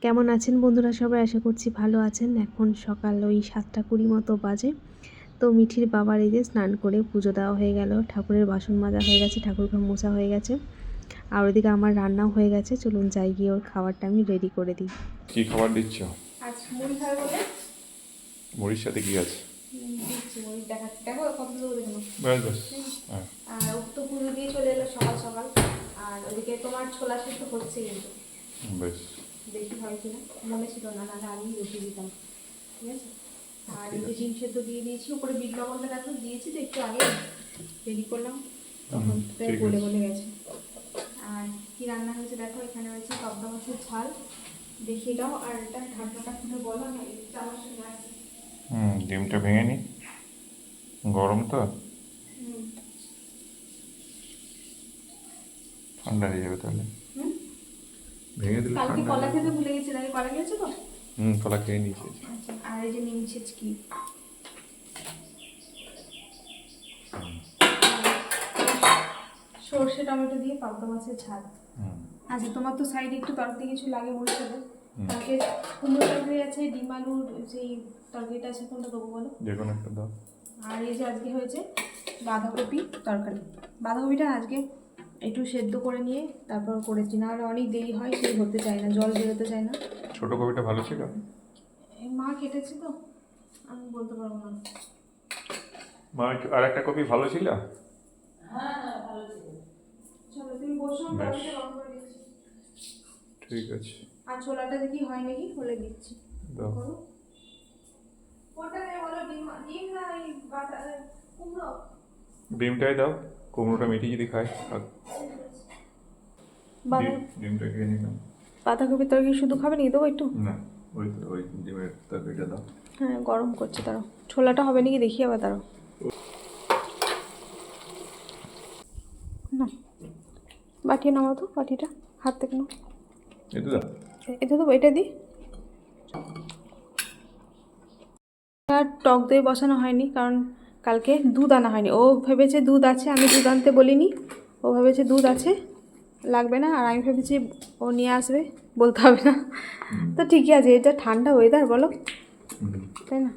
কেমন আছেন বন্ধুরা সবাই? আশা করছি ভালো আছেন। এখন সকাল ওই 7:20 মতো বাজে। তো মিঠির বাবার এই যে স্নান করে পুজো দেওয়া হয়ে গেল, ঠাকুরের বাসন মাজা হয়ে গেছে, ঠাকুরঘর মোছা হয়ে গেছে, আর ওইদিকে আমার রান্নাও হয়ে গেছে। চলুন যাই গিয়ে ওর খাবারটা আমি রেডি করে দিই। কি খাবার দিচ্ছ? আজ মুড়ি খাবে বলে মুড়ির সাথে কি আছে? দিচ্ছি মুড়ি, দেখাচ্ছি। দেখো কতগুলো দেখো। ব্যাস ব্যাস। হ্যাঁ আর ও তো পুজো দিয়ে চলে এলো সকাল সকাল। আর ওদিকে তোমার ছোলা সেদ্ধ হচ্ছে কিন্তু বেশ। দেখি হয় কিনা, মনে ছিল না, নাহলে আমি বসিয়ে দিতাম। ঠিক আছে। আর এই যে ডিম সেদ্ধ দিয়ে দিয়েছি, উপরে বিট লবণটা দেখো দিয়েছি তো একটু আগে রেডি করলাম, তখন প্রায় গলে গলে গেছে। আর কি রান্না হয়েছে দেখো, এখানে হয়েছে পাবদা মাছের ঝাল, দেখিয়ে দাও। আর এটা ঢাকনাটা খুলে বলো, না এটা আমার সঙ্গে আছে। ডিমটা ভেঙে নি, গরম তো ঠান্ডা হয়ে যাবে তাহলে। ভেঙে দিলে কালকে ঠান্ডা কলা হয়ে খেতে যাবে। ভুলে গেছি, নাকি কলা খেয়েছো তো? কলা খেয়ে নিয়েছি। আচ্ছা, আর এই যে নিম ছিচকি, সর্ষে টমেটো দিয়ে পাবদা মাছের ঝাল। আচ্ছা, তোমার তো সাইডে একটু তরকারি কিছু লাগে মরিচ দেবো, কালকে কুমড়ো তরকারি আছে, ডিম আলুর সেই তরকারিটা আছে, কোনটা দেবো বলো? যে কোনো একটা দাও। আর এই যে আজকে হয়েছে বাঁধাকপি তরকারি। বাঁধাকপিটা আজকে একটু সেদ্ধ করে নিয়ে তারপর করেছি, নাহলে অনেক দেরি হয়, সেই হতে চায় না, জল বেরোতে চায় না। ছোট কপিটা ভালো ছিল? মা কেটেছে তো, আমি বলতে পারবো না। মা আর একটা কপি ভালো ছিল। চলো তুমি বসো, আমি বেশ। তরকারিটা গরম করে দিচ্ছি। ঠিক আছে, আর ছোলাটা দেখি হয় নাকি, হলে দিচ্ছি। দাও। করো। কোনটা নেবে বলো, ডিম ডিম না এই কুমড়ো? ডিমটাই দাও, কুমড়োটা মিঠি যদি খায় থাক। বাঁধা ডিমটা খেয়ে নিলাম। বাঁধাকপির তরকারি শুধু খাবে নাকি, দেবো একটু? না, ওই ডিমের তরকারিটা দাও। হ্যাঁ, গরম করছি, দাঁড়াও। ছোলাটা হবে নাকি দেখি আবার, দাঁড়াও। না, বাটি নামাও তো, বাটিটা হাত থেকে নাও। এটা দাও। এটা দেবো, এটা দিই। আর টক দই বসানো হয়নি, কারণ কালকে দুধ আনা হয়নি। ও ভেবেছে দুধ আছে, আমি দুধ আনতে বলিনি। ও ভেবেছে দুধ আছে, লাগবে না, আর আমি ভেবেছি ও নিয়ে আসবে, বলতে হবে না। তো ঠিকই আছে, এটা ঠান্ডা ওয়েদার বলো, তাই না?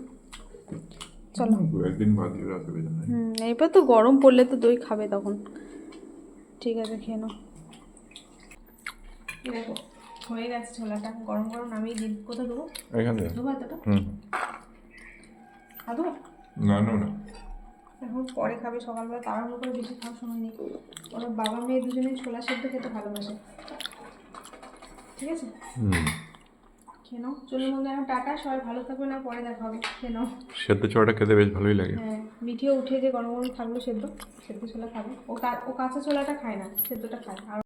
চলো। একদিন বাদ দিয়ে অসুবিধা নেই। এবার তো গরম পড়লে তো দই খাবে তখন। ঠিক আছে, খেয়ে নাও। দেখো হয়ে গেছে ছোলাটা, গরম গরম নামিয়ে দিন। কোথায় দেবো? এখানে দেবো এতটা? আদৌ না না না, এখন পরে খাবে, সকালবেলা তাড়াহুড়ো করে বেশি খাওয়ার সময় নেই। ওরা বাবা মেয়ে দুজনে ছোলা সেদ্ধ খেতে ভালোবাসে। ঠিক আছে, খেয়ে নাও। চলুন বন্ধু, এখন টাটা, সবাই ভালো থাকবে, না পরে দেখা হবে। খেয়ে নাও। সেদ্ধ ছোলাটা খেতে বেশ ভালোই লাগে। হ্যাঁ, মিঠিও উঠে যে গরম গরম থাকলো সেদ্ধ, সেদ্ধ ছোলা খাবে। ও কাঁচা ছোলাটা খায় না, সেদ্ধটা খায়। আর